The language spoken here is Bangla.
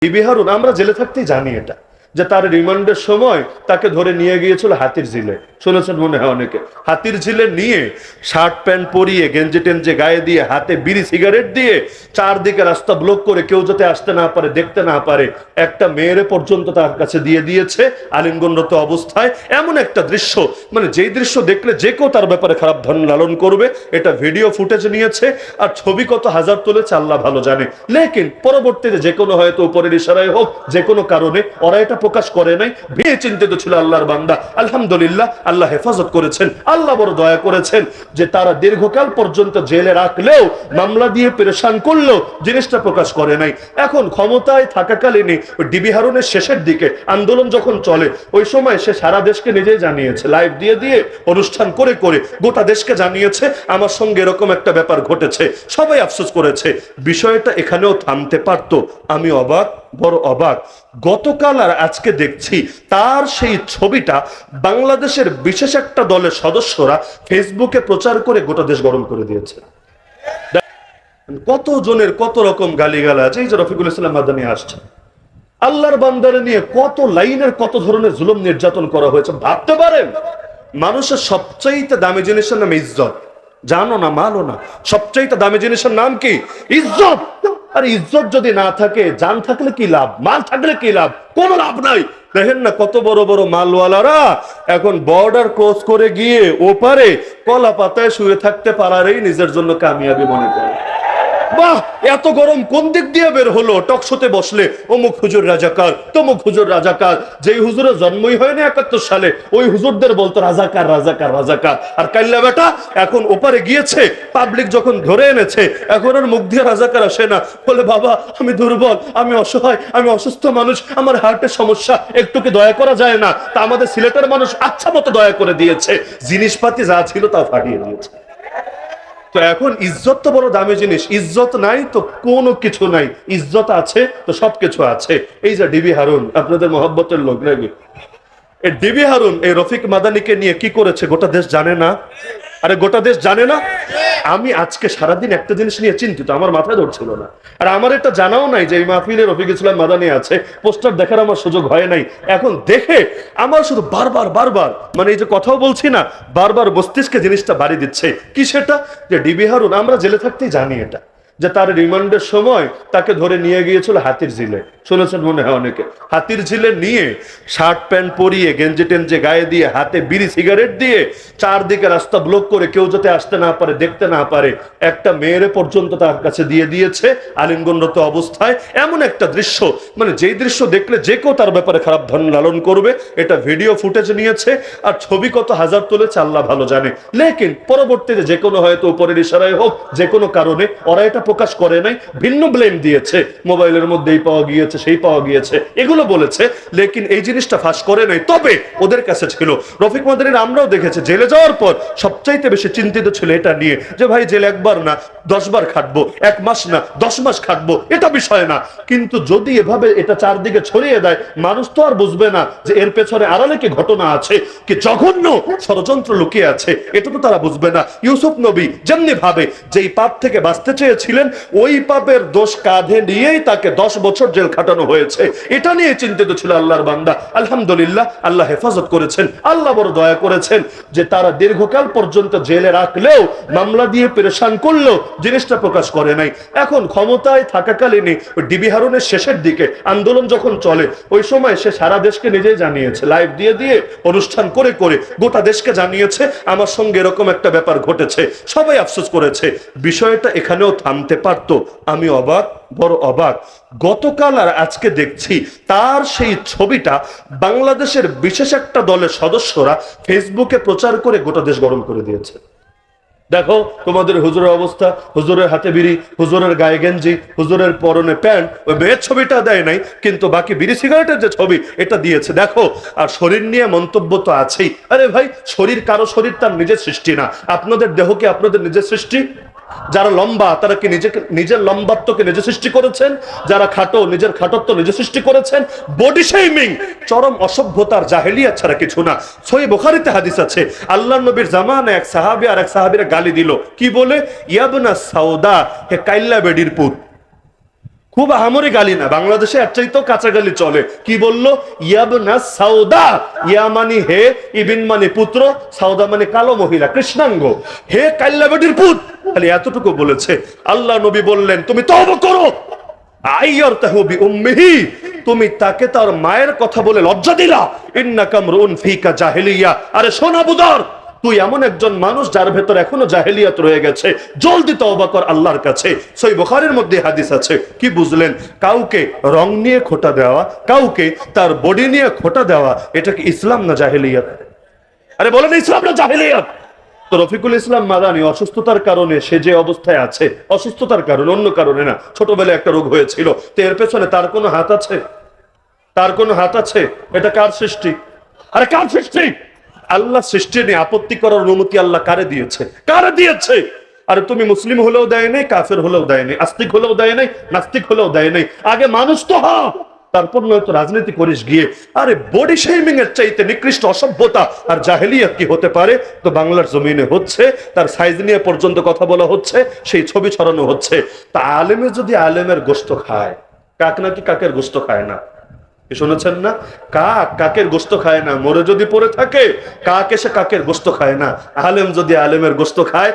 ডিবি হারুন আমরা জেলে থাকতেই জানি এটা, যে তার রিমান্ডের সময় তাকে ধরে নিয়ে গিয়েছিল হাতির ঝিলে। শুনেছেন মনে হয় অনেকে। হাতির ঝিলে নিয়ে শার্ট প্যান্ট পরিয়ে গেঞ্জি টেঞ্জে গায়ে দিয়ে হাতে বিড়ি সিগারেট দিয়ে চারদিকে রাস্তা ব্লক করে কেউ যাতে আসতে না পারে, দেখতে না পারে, একটা মেয়েরে পর্যন্ত তার কাছে দিয়ে দিয়েছে আলিঙ্গনরত অবস্থায়। এমন একটা দৃশ্য, মানে যেই দৃশ্য দেখলে যে কেউ তার ব্যাপারে খারাপ ধারণা লালন করবে। এটা ভিডিও ফুটেজ নিয়েছে আর ছবি কত হাজার তুলেছে আল্লাহ ভালো জানে। লেকিন পরবর্তীতে যে কোনো হয়তো উপরের ইশারায় হোক, যে কোনো কারণে ওরা এটা প্রকাশ করে নাই। ভেবে চিন্তিত ছিল আল্লাহর বান্দা। আলহামদুলিল্লাহ আল্লাহ হেফাজত করেছেন, আল্লাহ বড় দয়া করেছেন যে তারা দীর্ঘকাল পর্যন্ত জেলে রাখলেও, মামলা দিয়ে পেরেশান করলেও জিনিসটা প্রকাশ করে নাই। এখন ক্ষমতায় থাকাকালীনই ডিবি হারুনের শেষের দিকে আন্দোলন যখন চলে, ওই সময় সে সারা দেশকে নিজেই জানিয়েছে, লাইভ দিয়ে দিয়ে অনুষ্ঠান করে করে গোটা দেশকে জানিয়েছে আমার সঙ্গে এরকম একটা ব্যাপার ঘটেছে। সবাই আফসোস করেছে। বিষয়টা এখানেও থামতে পারতো। আমি অবাক, বড় অবাক। গতকাল আর আজকে দেখছি তার সেই ছবিটা বাংলাদেশের বিশেষ একটা দলের সদস্যরা ফেসবুকে প্রচার করে গোটা দেশ গরম করে দিয়েছে। কত জনের কত রকম গালিগালাজ। এই যে রফিকুল ইসলাম মাদানী আসছে, আল্লাহর বান্দারে নিয়ে কত লাইনের কত ধরনের জুলুম নির্যাতন করা হয়েছে। ভাবতে পারেন মানুষের সবচাইতে দামি জিনিসের নাম ইজ্জত। জানো না, মানো না, সবচাইতে দামি জিনিসের নাম কি? ইজ্জত। আর ইজ্জত যদি না থাকে, জান থাকলে কি লাভ, মাল থাকলে কি লাভ? কোনো লাভ নাই। দেখেন না কত বড় বড় মালওয়ালারা এখন বর্ডার ক্রস করে গিয়ে ওপারে কলা পাতায় শুয়ে থাকতে পারারই নিজের জন্য কামিয়াবি মনে করে। বাহ, এত গরম কোন দিক দিয়ে বের হলো? টকশোতে বসলে অমুক হুজুর রাজাকার, তমুক হুজুর রাজাকার। যেই হুজুরের জন্মই হয়নি 71 সালে, ওই হুজুরদের বলতো রাজাকার রাজাকার রাজাকার। আর কাল্লা বেটা এখন ওপারে গিয়েছে, পাবলিক যখন ধরে এনেছে, এখন আর মুখ দিয়ে রাজাকার আসে না। বলে বাবা আমি দুর্বল, আমি অসহায়, আমি অসুস্থ মানুষ, আমার হার্টের সমস্যা, একটু কি দয়া করা যায় না? তা আমাদের সিলেটের মানুষ আচ্ছা মতো দয়া করে দিয়েছে, জিনিসপাতি যা ছিল তা ফাটিয়ে দিয়েছে। তো এখন ইজ্জত তো বড় দামি জিনিস। ইজ্জত নাই তো কোনো কিছু নাই, ইজ্জত আছে তো সবকিছু আছে। এই যে ডিবি হারুন, আপনাদের মহব্বতের লোক নাকি? এই ডিবি হারুন এই রফিক মাদানিকে নিয়ে কি করেছে গোটা দেশ জানে না? আরে গোটা দেশ জানে না? আমি আজকে সারাদিন একটা জিনিস নিয়ে চিন্তিত, আমার মাথায় ধরছিল না। আর আমার এটা জানাও নাই যে এই মাহফিলে রফিক ইসলাম মাদানি আছে। পোস্টার দেখার আমার সুযোগ হয় নাই। এখন দেখে আমার শুধু বারবার বারবার, মানে এই যে কথাও বলছি না, বারবার মস্তিষ্কে জিনিসটা বাড়ি দিচ্ছে। কি সেটা? যে ডিবি হারুন আমরা জেলে থাকতেই জানি এটা, যে তার রিমান্ডের সময় তাকে ধরে নিয়ে গিয়েছিল হাতির ঝিলে। শুনেছেন মনে হয় অনেকে। হাতির ঝিলে নিয়ে শার্ট প্যান্ট পরিয়ে গেঞ্জি টেঞ্জে গায়ে দিয়ে হাতে বিড়ি সিগারেট দিয়ে চারদিকে রাস্তা ব্লক করে কেউ যাতে আসতে না পারে, দেখতে না পারে, একটা মেয়েরে পর্যন্ত তার কাছে দিয়ে দিয়েছে আলিঙ্গনরত অবস্থায়। এমন একটা দৃশ্য, মানে যেই দৃশ্য দেখলে যে কেউ তার ব্যাপারে খারাপ ধারণা লালন করবে। এটা ভিডিও ফুটেজ নিয়েছে আর ছবি কত হাজার তুলেছে আল্লাহ ভালো জানে। লেকিন পরবর্তীতে যে কোনো হয়তো উপরের ইশারায় হোক, যে কোনো কারণে ওরা এটা প্রকাশ করে নাই। ভিন্ন ব্লেম দিয়েছে, মোবাইলের মধ্যেই পাওয়া গিয়েছে, সেই পাওয়া গিয়েছে, এগুলো বলেছে। লেকিন এই জিনিসটা ফাঁস করে নাই। তবে ওদের কাছে ছিল, রফিক মাদানির আমরাও দেখেছি, জেলে যাওয়ার পর সবচাইতে বেশি চিন্তিত ছিল এটা নিয়ে যে ভাই জেলে একবার না 10 বার খাটবো, 1 মাস না 10 মাস খাটবো, এটা বিষয় না। কিন্তু যদি এভাবে এটা চারদিকে ছড়িয়ে দেয়, মানুষ তো আর বুঝবে না যে এর পেছনে আড়ালে কি ঘটনা আছে, কি জঘন্য ষড়যন্ত্র লুকিয়ে আছে। এটা তো তারা বুঝবে না। ইউসুফ নবী যেমনি ভাবে যেই পাপ থেকে বাঁচতে চেয়েছিলেন, ওই পাপের দোষ কাঁধে নিয়েই তাকে 10 বছর জেল খাটানো হয়েছে। এটা নিয়ে চিন্তিত ছিল আল্লাহর বান্দা। আলহামদুলিল্লাহ আল্লাহ হেফাজত করেছেন, আল্লাহ বড় দয়া করেছেন যে তারা দীর্ঘকাল পর্যন্ত জেলে রাখলেও, মামলা দিয়ে পেরেশান করলেও জিনিসটা প্রকাশ করে নাই। এখন ক্ষমতায় থাকাকালীনই ডিবি হারুনের শেষের দিকে আন্দোলন যখন চলে, ওই সময় সে সারা দেশকে নিজেই জানিয়েছে, লাইভ দিয়ে দিয়ে অনুষ্ঠান করে করে গোটা দেশকে জানিয়েছে আমার সঙ্গে এরকম একটা ব্যাপার ঘটেছে। সবাই আফসোস করেছে। বিষয়টা এখানেও থামতে পারতো। আমি অবাক, বড় অবাক। গতকাল আর আজকে দেখছি তার সেই ছবিটা বাংলাদেশের বিশেষ একটা দলের সদস্যরা ফেসবুকে প্রচার করে গোটা দেশ গরম করে দিয়েছে। দেখো তোমাদের হুজুরের অবস্থা, হুজুরের হাতে বিড়ি, হুজুরের গায়ে গেঞ্জি, হুজুরের পরনে প্যান্ট। ওই মেয়ের ছবিটা দেয় নাই, কিন্তু বাকি বিড়ি সিগারেটের যে ছবি এটা দিয়েছে। দেখো, আর শরীর নিয়ে মন্তব্য তো আছেই। আরে ভাই, শরীর কারো শরীর তার নিজের সৃষ্টি না। আপনাদের দেহ কি আপনাদের নিজের সৃষ্টি? যারা লম্বা তারা কি নিজের লম্বাত্বকে নিজে সৃষ্টি করেছেন? যারা খাটো নিজের খাটত্ব নিজে সৃষ্টি করেছেন। বডি শেমিং চরম অসভ্যতার জাহেলিয়াত ছাড়া কিছু না। সহিহ বুখারীতে হাদিস আছে, আল্লাহর নবীর জামানায় এক সাহাবী আর এক সাহাবীরা গালি দিল। কি বলে? ইয়াবনা সাউদা, হে কাইল্লা বেডির পুত। খুব আহামরি গালি না, বাংলাদেশে এর চাইতেও কাঁচা গালি চলে। কি বললো? ইয়াবনা সাউদা, ইয়া মানে হে, ইবিন মানে পুত্র, সাউদা মানে কালো মহিলা, কৃষ্ণাঙ্গ, হে কাল্লাবেটির পুত, খালি এতটুকু বলেছে। আল্লাহ নবী বললেন তুমি তওবা করো। আইয়ারতাহু বিউম্মিহি, তুমি তাকে তার মায়ের কথা বলে লজ্জা দিলা। ইন্নাকা মরউন ফিকা জাহেলিয়া, আরে শোন আবু যর, তুই এমন একজন মানুষ যার ভেতর এখনো জাহেলিয়াত রয়ে গেছে, জলদি তওবা কর আল্লাহর কাছে। সহিহ বুখারীর মধ্যে হাদিস আছে। কি বুঝলেন? কাউকে রং নিয়ে খোঁটা দেওয়া, কাউকে তার বডি নিয়ে খোঁটা দেওয়া, এটা কি ইসলাম না জাহেলিয়াত? আরে বলেন ইসলাম না জাহেলিয়াত? তো রফিকুল ইসলাম মাদানী অসুস্থতার কারণে সে যে অবস্থায় আছে, অসুস্থতার কারণে, অন্য কারণে না, ছোটবেলায় একটা রোগ হয়েছিল, তো এর পেছনে তার কোনো হাত আছে? তার কোনো হাত আছে? এটা কার সৃষ্টি? আরে কার সৃষ্টি? আল্লাহ সৃষ্টি নিয়ে আপত্তি করার অনুমতি আল্লাহ কারে দিয়েছে? কারে দিয়েছে? আরে তুমি মুসলিম হলেও দেয় নাই, কাফের হলেও দেয় নাই, আস্তিক হলেও দেয় নাই, নাস্তিক হলেও দেয় নাই, আগে মানুষ তো হও, তারপর নয়তো রাজনীতি করিস গিয়ে। আরে বডি শেমিং এর চাইতে নিকৃষ্ট অসভ্যতা আর জাহেলিয়াত কি হতে পারে? তো বাংলার জমিনে হচ্ছে, তার সাইজ নিয়ে পর্যন্ত কথা বলা হচ্ছে, সেই ছবি ছড়ানো হচ্ছে। তা আলেমে যদি আলেমের গোশত খায়, কাক নাকি কাকের গোশত খায় না? শুনেছেন না? কাক কাকের গোশত খায় না, মরে যদি পড়ে থাকে, কাক এসে কাকের গোশত খায় না। আলেম যদি আলেমের গোশত খায়,